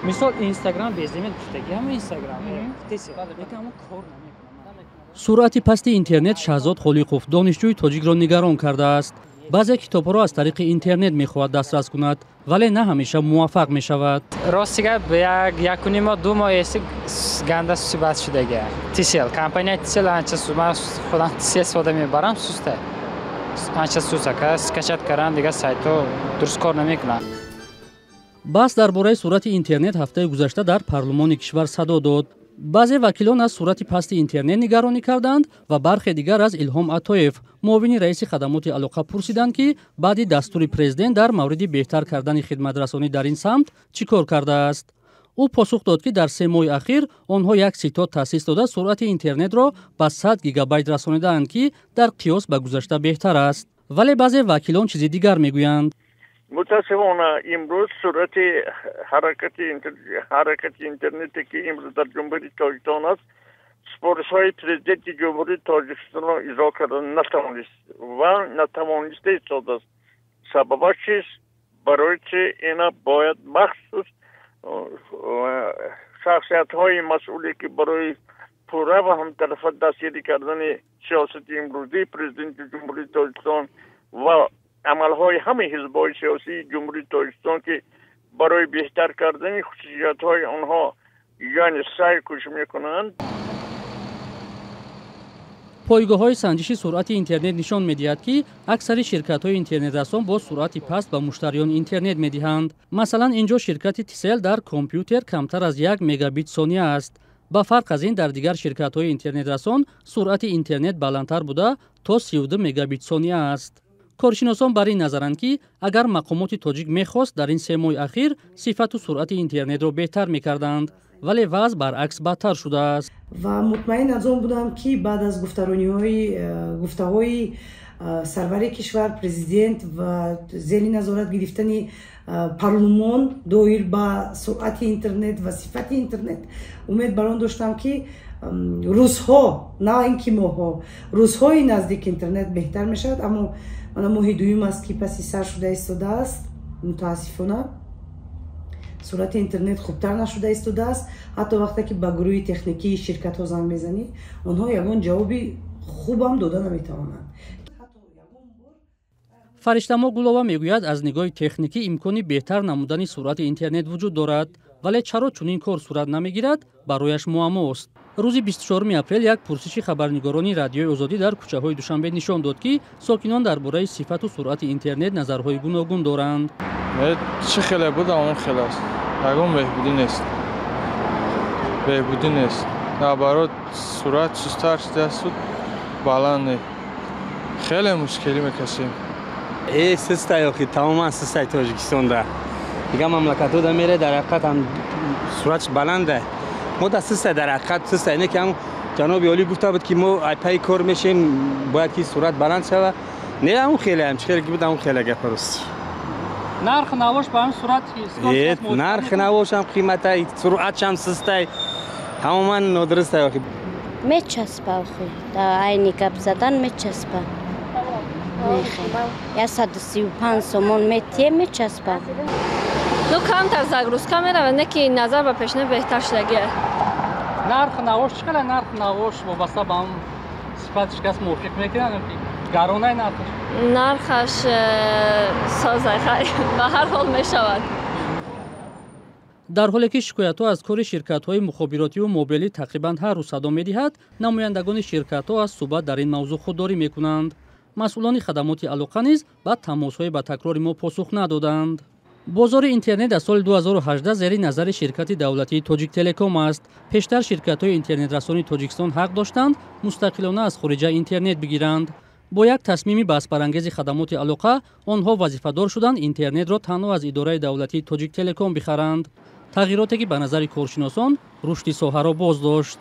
Мисол Instagram безимед гуфтаги ҳама Instagram тесел якам кор намекунам. суръати пасти интернет шаҳзод Холиқов донишҷӯи тоҷикро нигарон кардааст. баъзе китобҳоро аз тариқи интернет мехоҳад дастрас кунад, вале на ҳамеша муваффақ мешавад. Ростига якуни мо 2 моҳ эси ганда субат шудага. Тесел компания Тесел анча сума худам Тесел сода мебарам суста. Анча суста ка скачат кардан дига сайто дуруст кор намекунад. баҳс дар бораи суръати интернет ҳафтаи гузашта дар парлумони кишвар садо дод. баъзе вакилон аз суръати пасти интернет нигаронӣ карданд ва бархе дигар аз Илҳом Атоев, муовини раиси хадамоти алоқа, пурсиданд ки баъди дастури президент дар мавриди беҳтар кардани хидматрасонӣ дар ин самт чӣ кор кардааст. ӯ посух дод ки дар 3 моҳи ахир онҳо як ситод таъсис дода суръати интернетро ба 100 гигабайт расонидаанд ки дар қиёс ба гузашта беҳтар аст. вале баъзе вакилон чизи дигар мегӯянд. متاسفانه امروز سرعت حرکت اینترنتی که امروز در جمهوری تاجیکستان است سفارش های پرزیدنت جمهوری تاجیکستان را اجرا کردن نتوانسته ایستاده است. سببش چیست؟ برای چه اینا باید مخصوص شخصیت های مسئولی که برای پوره و همطرفه دستگیری کردن سیاست امروزی پرزیدنت جمهوری تاجیکستان و عملهای همه حزب‌های سیاسی جمهوری تاجیکستان که برای بهتر کردن خصوصیت‌های آنها یعنی سعی کوش می‌کنند. пойгоҳҳои санҷиши суръати интернет нишон медиҳад ки аксари ширкатҳои интернетрасон бо суръати паст ба муштариён интернет медиҳанд. масалан инҷо ширкати Тисел дар компютер камтар аз 1 мегабит сония аст. ба фарқ аз ин дар дигар ширкатҳои интернетрасон суръати интернет баландтар буда то 32 мегабит сония аст. коршиносон бар ин назаранд ки агар мақомоти тоҷик мехост дар ин 3 моҳи ахир сифату суръати интернетро беҳтар мекарданд, вале вазъ баръакс бадтар шудааст. ва мутмаин аз он будам ки баъд аз гуфтаҳои сарвари кишвар, президент ва зери назорат гирифтани парлумон доир ба суръати интернет ва сифати интернет умед бар он доштам ки рӯзҳо, на ин ки моҳҳо, рӯзҳои наздик интернет беҳтар мешавад. аммо мана моҳи дуюм аст ки паси сар шуда истодааст. мутаассифона суръати интернет хубтар нашуда истодааст. ҳатто вақте ки ба гурӯҳи техникии ширкатҳо занг мезанӣ, онҳо ягон ҷавоби хубам дода наметавонанд. фариштамо Гулова мегӯяд аз нигоҳи техникӣ имкони беҳтар намудани суръати интернет вуҷуд дорад, вале чаро чунин кор сурат намегирад барояш муаммост. рӯзи 24 апрел як пурсиши хабарнигорони радиои озодӣ дар кӯчаҳои Душанбе нишон дод ки сокинон дар бораи сифату суръати интернет назарҳои гуногун доранд. чӣ хеле буд он хеле аст. ягон беҳбудӣ нест. наоборот суръат сустар шудааст, баланд не. хеле мушкилӣ мекашем. систай охи тамоман систай Тоҷикистонда. дигар мамлакатҳода мере дар ҳақиқат ҳам суръатш баланда. мо дар систай дар ҳақиқат систай не ки ҳам ҷаноби олӣ гуфта буд ки мо пайи кор мешем бояд ки суръат баланд шава. не ҳамун хеле ҳам чӣ хеле ки буд ҳамун хеле гапа рост. нархи навош ба ҳамин суръат нархи навошам қиматай суръатшам систай тамоман нодурустай охи. мечаспа охи да айни гап задан мечаспа. 135 сомон метие мечаспа. Ну камтар загрузка меравад, не ки назар ба пешна беҳтар шудагӣ. нархи навош чӣ хеле нархи навош вобаста ба ҳамн сифатиш кас мувофиқ мекунад ки гаронай нархаш? нархаш созай ба ҳар ҳол мешавад. дар ҳоле ки шикоятҳо аз кори ширкатҳои мухобиротиву мобилӣ тақрибан ҳар рӯз садо медиҳад, намояндагони ширкатҳо аз суҳбат дар ин мавзӯъ худдорӣ мекунанд. масъулони хадамоти алоқа низ ба тамосҳои ба такрори мо посух надоданд. бозори интернет аз соли 2018 зери назари ширкати давлатии Тоҷик Телеком аст. пештар ширкатҳои интернетрасони Тоҷикистон ҳақ доштанд мустақилона аз хориҷа интернет бигиранд. бо як тасмими баҳсбарангези хадамоти алоқа онҳо вазифадор шуданд интернетро танҳо аз идораи давлатии Тоҷик Телеком бихаранд. тағйироте ки ба назари коршиносон рушди соҳаро боз дошт.